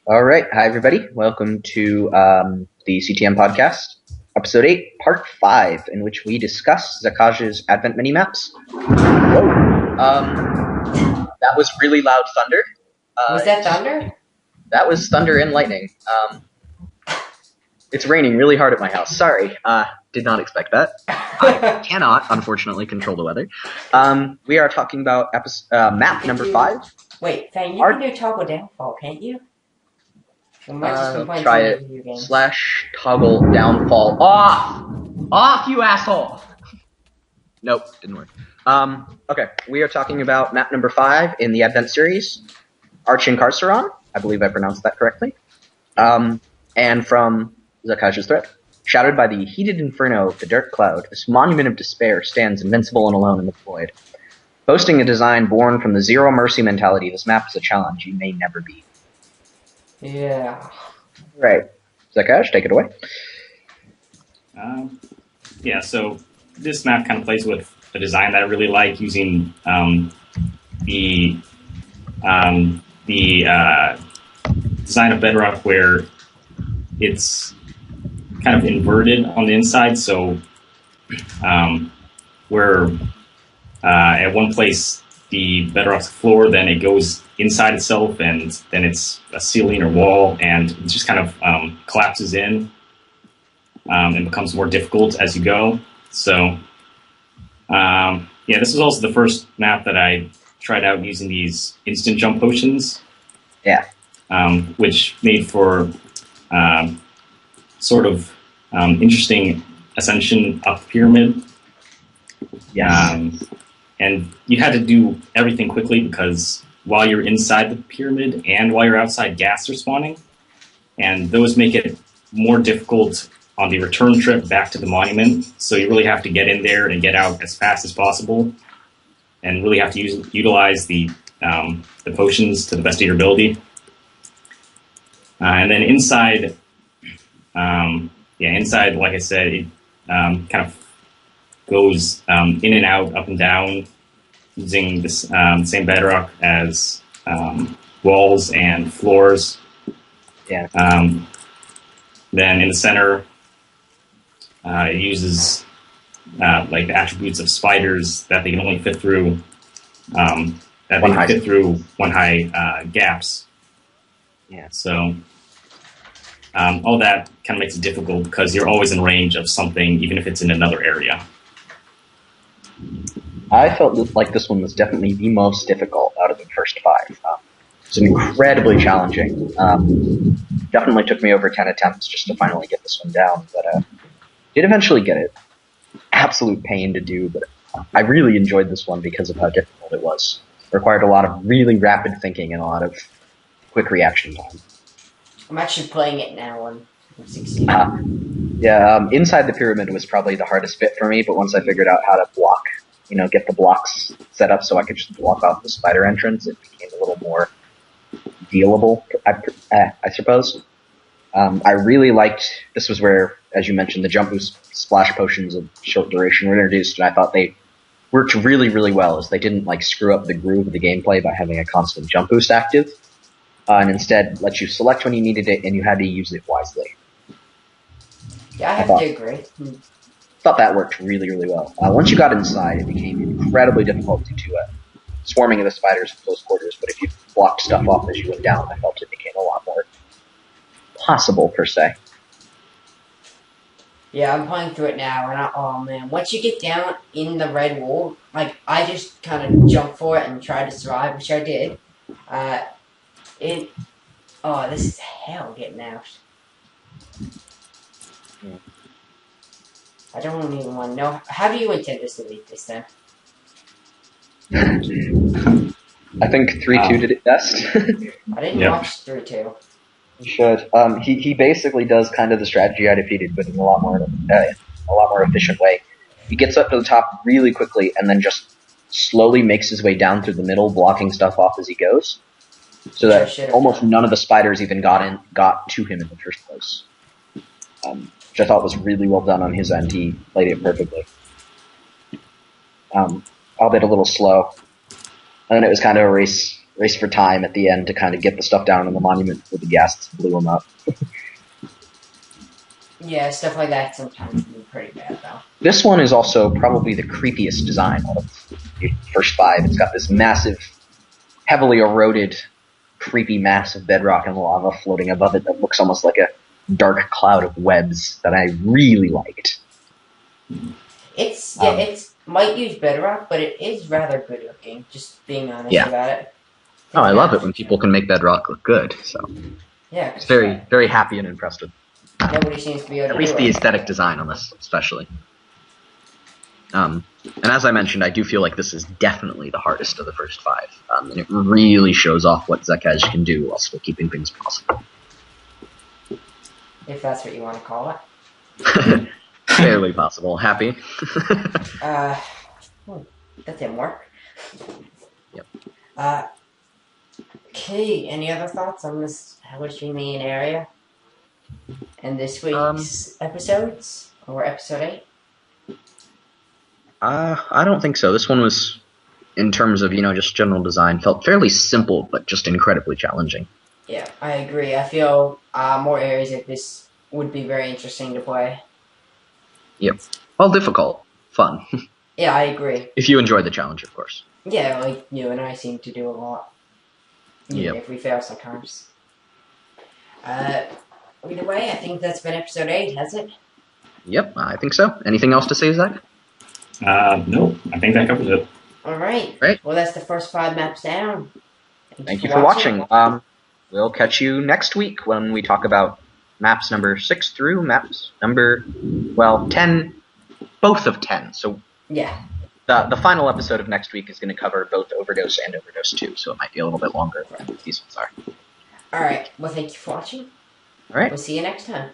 All right. Hi, everybody. Welcome to the CTM Podcast, Episode 8, Part 5, in which we discuss Xekaj's Advent minimaps. Whoa. That was really loud thunder. Was that thunder? That was thunder and lightning. It's raining really hard at my house. Sorry. Did not expect that. I cannot, unfortunately, control the weather. We are talking about map number 5. Wait, Fang, you can do toggle downfall, can't you? Try it. / toggle downfall off. Off, you asshole. Nope, didn't work. Okay, we are talking about map number 5 in the Advent series, Arch-in-Carceron. I believe I pronounced that correctly. And from Xekaj's threat. Shrouded by the heated inferno of the dark cloud, this monument of despair stands invincible and alone in the void. Boasting a design born from the zero mercy mentality, this map is a challenge you may never beat. Yeah. Right. Xekaj, take it away. So this map kind of plays with a design that I really like, using the design of Bedrock where it's kind of inverted on the inside. So where at one place the Bedrock's floor, then it goes inside itself, and then it's a ceiling or wall, and it just kind of collapses in and becomes more difficult as you go. So, this was also the first map that I tried out using these instant jump potions. Yeah. Which made for sort of interesting ascension up the pyramid. Yes. And you had to do everything quickly because while you're inside the pyramid and while you're outside, gas are spawning. And those make it more difficult on the return trip back to the monument. So you really have to get in there and get out as fast as possible. And really have to utilize the potions to the best of your ability. And then inside, inside, like I said, it kind of goes in and out, up and down, using this same bedrock as walls and floors. Yeah. Then in the center, it uses like the attributes of spiders that they can only fit through one high gaps. Yeah. So all that kind of makes it difficult because you're always in range of something, even if it's in another area. I felt like this one was definitely the most difficult out of the first 5. It's incredibly challenging. Definitely took me over 10 attempts just to finally get this one down, but did eventually get it. Absolute pain to do, but I really enjoyed this one because of how difficult it was. It required a lot of really rapid thinking and a lot of quick reaction time. I'm actually playing it now on 16. Inside the pyramid was probably the hardest bit for me, but once I figured out how to block, get the blocks set up so I could just block off the spider entrance, it became a little more dealable, I suppose. I really liked, this was where, as you mentioned, the jump boost splash potions of short duration were introduced, and I thought they worked really, really well, as they didn't screw up the groove of the gameplay by having a constant jump boost active, and instead let you select when you needed it, and you had to use it wisely. Yeah, I have to agree. Thought that worked really, really well. Once you got inside, it became incredibly difficult to do swarming of the spiders in close quarters, but if you blocked stuff off as you went down, I felt it became a lot more possible, per se. Yeah, I'm playing through it now, and oh man, once you get down in the red wall, I just kind of jumped for it and tried to survive, which I did. This is hell getting out. Yeah. I don't even want to know. How do you intend to delete this then? I think 3-2 did it best. I didn't watch 3-2. You should. He basically does kind of the strategy I defeated, but in a lot more efficient way. He gets up to the top really quickly and then just slowly makes his way down through the middle, blocking stuff off as he goes, so that almost none of the spiders even got to him in the first place. Which I thought was really well done on his end. He played it perfectly. Albeit a little slow. And then it was kind of a race race for time at the end to kind of get the stuff down on the monument before the ghasts blew them up. Yeah, stuff like that sometimes can be pretty bad, though. This one is also probably the creepiest design out of the first 5. It's got this massive, heavily eroded, creepy mass of bedrock and lava floating above it that looks almost like a dark cloud of webs that I really liked. It's might use bedrock, but it is rather good looking, just being honest about it. Oh, I love it when people can make bedrock look good, so. Yeah. It's very, very happy and impressed with Nobody seems to be able to at least do the it. aesthetic design on this, especially. And as I mentioned, I do feel like this is definitely the hardest of the first 5. And it really shows off what Xekaj can do while still keeping things possible. If that's what you want to call it. Fairly possible. Happy? That didn't work. Yep. Okay, any other thoughts on this hellish main area? And this week's episodes? Or episode 8? I don't think so. This one was, in terms of, just general design, felt fairly simple, but just incredibly challenging. Yeah, I agree. I feel more areas of this would be very interesting to play. Yep. Well, difficult. Fun. Yeah, I agree. If you enjoy the challenge, of course. Yeah, like you and I seem to do a lot. Even if we fail sometimes. Either way, I think that's been episode 8, has it? Yep, I think so. Anything else to say, Zach? Nope. I think that covers it. Alright. Great. Well, that's the first 5 maps down. Thank you for watching. We'll catch you next week when we talk about maps number 6 through maps number, 10, both of 10. So yeah. The final episode of next week is going to cover both Overdose and Overdose 2, so it might be a little bit longer than these ones are. Alright. Well, thank you for watching. All right. We'll see you next time.